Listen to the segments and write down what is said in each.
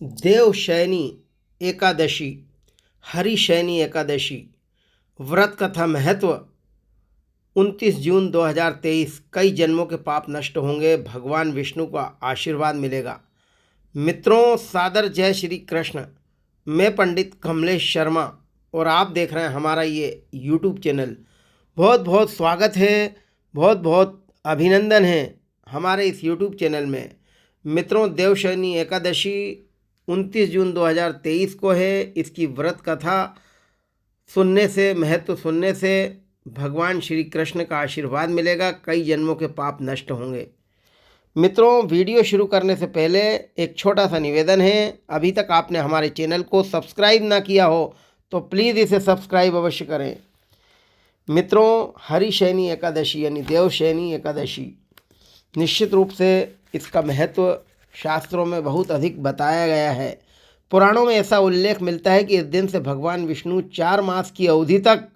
देवशयनी एकादशी, हरिशयनी एकादशी व्रत कथा महत्व। 29 जून 2023। कई जन्मों के पाप नष्ट होंगे, भगवान विष्णु का आशीर्वाद मिलेगा। मित्रों, सादर जय श्री कृष्ण। मैं पंडित कमलेश शर्मा और आप देख रहे हैं हमारा ये यूट्यूब चैनल। बहुत बहुत स्वागत है, बहुत बहुत अभिनंदन है हमारे इस यूट्यूब चैनल में। मित्रों, देवशयनी एकादशी 29 जून 2023 को है। इसकी व्रत कथा सुनने से, महत्व सुनने से भगवान श्री कृष्ण का आशीर्वाद मिलेगा, कई जन्मों के पाप नष्ट होंगे। मित्रों, वीडियो शुरू करने से पहले एक छोटा सा निवेदन है। अभी तक आपने हमारे चैनल को सब्सक्राइब ना किया हो तो प्लीज़ इसे सब्सक्राइब अवश्य करें। मित्रों, हरिशयनी एकादशी यानी देवशयनी एकादशी, निश्चित रूप से इसका महत्व शास्त्रों में बहुत अधिक बताया गया है। पुराणों में ऐसा उल्लेख मिलता है कि इस दिन से भगवान विष्णु 4 मास की अवधि तक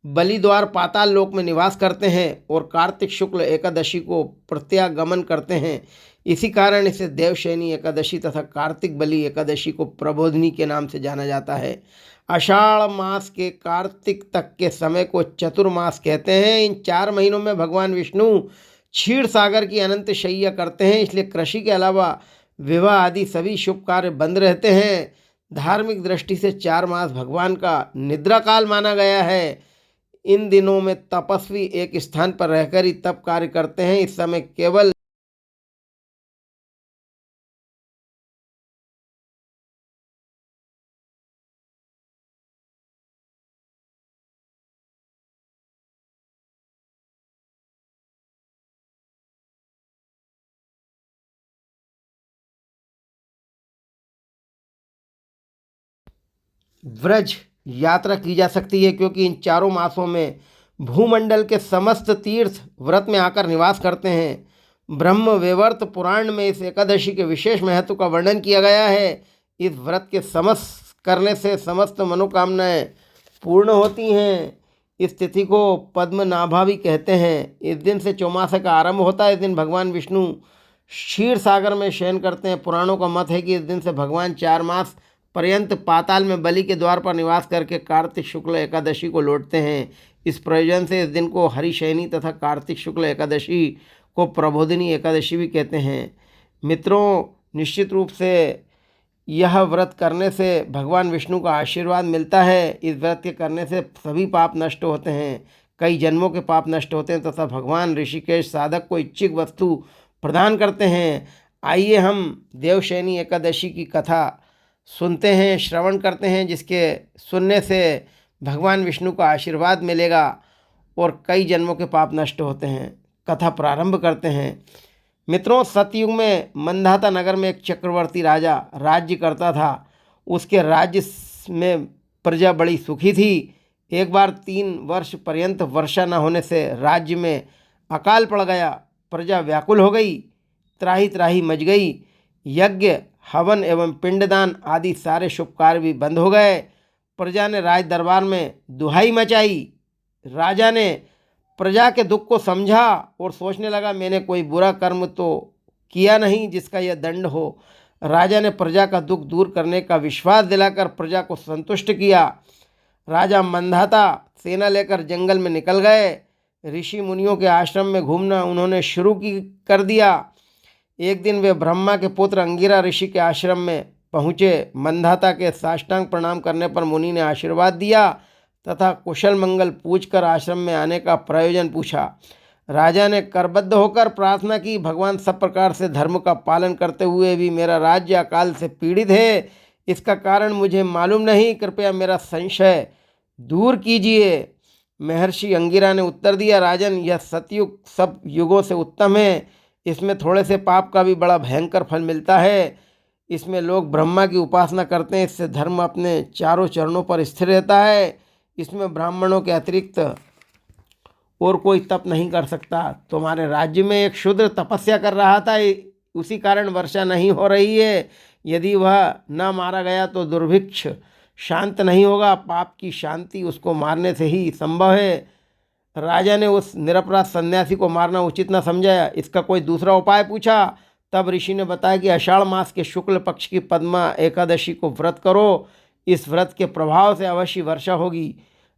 बलिद्वार पाताल लोक में निवास करते हैं और कार्तिक शुक्ल एकादशी को प्रत्यागमन करते हैं। इसी कारण इसे देवशयनी एकादशी तथा कार्तिक बलि एकादशी को प्रबोधिनी के नाम से जाना जाता है। आषाढ़ मास के कार्तिक तक के समय को चतुर्मास कहते हैं। इन 4 महीनों में भगवान विष्णु क्षीर सागर की अनंत शय्या करते हैं, इसलिए कृषि के अलावा विवाह आदि सभी शुभ कार्य बंद रहते हैं। धार्मिक दृष्टि से 4 मास भगवान का निद्रा काल माना गया है। इन दिनों में तपस्वी एक स्थान पर रहकर ही तप कार्य करते हैं। इस समय केवल व्रज यात्रा की जा सकती है, क्योंकि इन 4 मासों में भूमंडल के समस्त तीर्थ व्रत में आकर निवास करते हैं। ब्रह्म वैवर्त पुराण में इस एकादशी के विशेष महत्व का वर्णन किया गया है। इस व्रत के समस्त करने से समस्त मनोकामनाएं पूर्ण होती हैं। इस तिथि को पद्मनाभा भी कहते हैं। इस दिन से चौमासा का आरंभ होता है। इस दिन भगवान विष्णु क्षीर सागर में शयन करते हैं। पुराणों का मत है कि इस दिन से भगवान 4 मास पर्यंत पाताल में बलि के द्वार पर निवास करके कार्तिक शुक्ल एकादशी को लौटते हैं। इस प्रयोजन से इस दिन को हरिशयनी तथा कार्तिक शुक्ल एकादशी को प्रबोधिनी एकादशी भी कहते हैं। मित्रों, निश्चित रूप से यह व्रत करने से भगवान विष्णु का आशीर्वाद मिलता है। इस व्रत के करने से सभी पाप नष्ट होते हैं, कई जन्मों के पाप नष्ट होते हैं तथा भगवान ऋषिकेश साधक को इच्छित वस्तु प्रदान करते हैं। आइए हम देवशयनी एकादशी की कथा सुनते हैं, श्रवण करते हैं, जिसके सुनने से भगवान विष्णु का आशीर्वाद मिलेगा और कई जन्मों के पाप नष्ट होते हैं। कथा प्रारंभ करते हैं। मित्रों, सतयुग में मंधाता नगर में एक चक्रवर्ती राजा राज्य करता था। उसके राज्य में प्रजा बड़ी सुखी थी। एक बार 3 वर्ष पर्यंत वर्षा न होने से राज्य में अकाल पड़ गया। प्रजा व्याकुल हो गई, त्राही त्राही मच गई। यज्ञ, हवन एवं पिंडदान आदि सारे शुभ कार्य भी बंद हो गए। प्रजा ने राज दरबार में दुहाई मचाई। राजा ने प्रजा के दुख को समझा और सोचने लगा, मैंने कोई बुरा कर्म तो किया नहीं जिसका यह दंड हो। राजा ने प्रजा का दुख दूर करने का विश्वास दिलाकर प्रजा को संतुष्ट किया। राजा मंधाता सेना लेकर जंगल में निकल गए। ऋषि मुनियों के आश्रम में घूमना उन्होंने शुरू कर दिया। एक दिन वे ब्रह्मा के पुत्र अंगिरा ऋषि के आश्रम में पहुँचे। मंधाता के साष्टांग प्रणाम करने पर मुनि ने आशीर्वाद दिया तथा कुशल मंगल पूछकर आश्रम में आने का प्रयोजन पूछा। राजा ने करबद्ध होकर प्रार्थना की, भगवान सब प्रकार से धर्म का पालन करते हुए भी मेरा राज्य अकाल से पीड़ित है। इसका कारण मुझे मालूम नहीं, कृपया मेरा संशय दूर कीजिए। महर्षि अंगिरा ने उत्तर दिया, राजन, यह सतयुग सब युगों से उत्तम है। इसमें थोड़े से पाप का भी बड़ा भयंकर फल मिलता है। इसमें लोग ब्रह्मा की उपासना करते हैं, इससे धर्म अपने चारों चरणों पर स्थिर रहता है। इसमें ब्राह्मणों के अतिरिक्त और कोई तप नहीं कर सकता। तुम्हारे राज्य में एक शूद्र तपस्या कर रहा था, उसी कारण वर्षा नहीं हो रही है। यदि वह न मारा गया तो दुर्भिक्ष शांत नहीं होगा। पाप की शांति उसको मारने से ही संभव है। राजा ने उस निरपराध सन्यासी को मारना उचित न समझा। इसका कोई दूसरा उपाय पूछा तब ऋषि ने बताया कि आषाढ़ मास के शुक्ल पक्ष की पद्मा एकादशी को व्रत करो, इस व्रत के प्रभाव से अवश्य वर्षा होगी।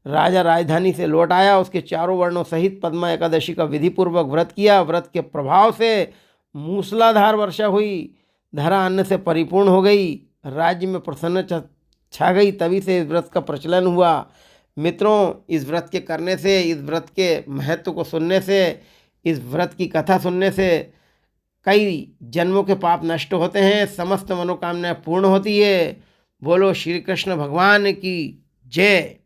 राजा राजधानी से लौट आया, उसके चारों वर्णों सहित पद्मा एकादशी का विधिपूर्वक व्रत किया। व्रत के प्रभाव से मूसलाधार वर्षा हुई, धरा अन्न से परिपूर्ण हो गई, राज्य में प्रसन्न छा गई। तभी से इस व्रत का प्रचलन हुआ। मित्रों, इस व्रत के करने से, इस व्रत के महत्व को सुनने से, इस व्रत की कथा सुनने से कई जन्मों के पाप नष्ट होते हैं, समस्त मनोकामनाएं पूर्ण होती है। बोलो श्री कृष्ण भगवान की जय।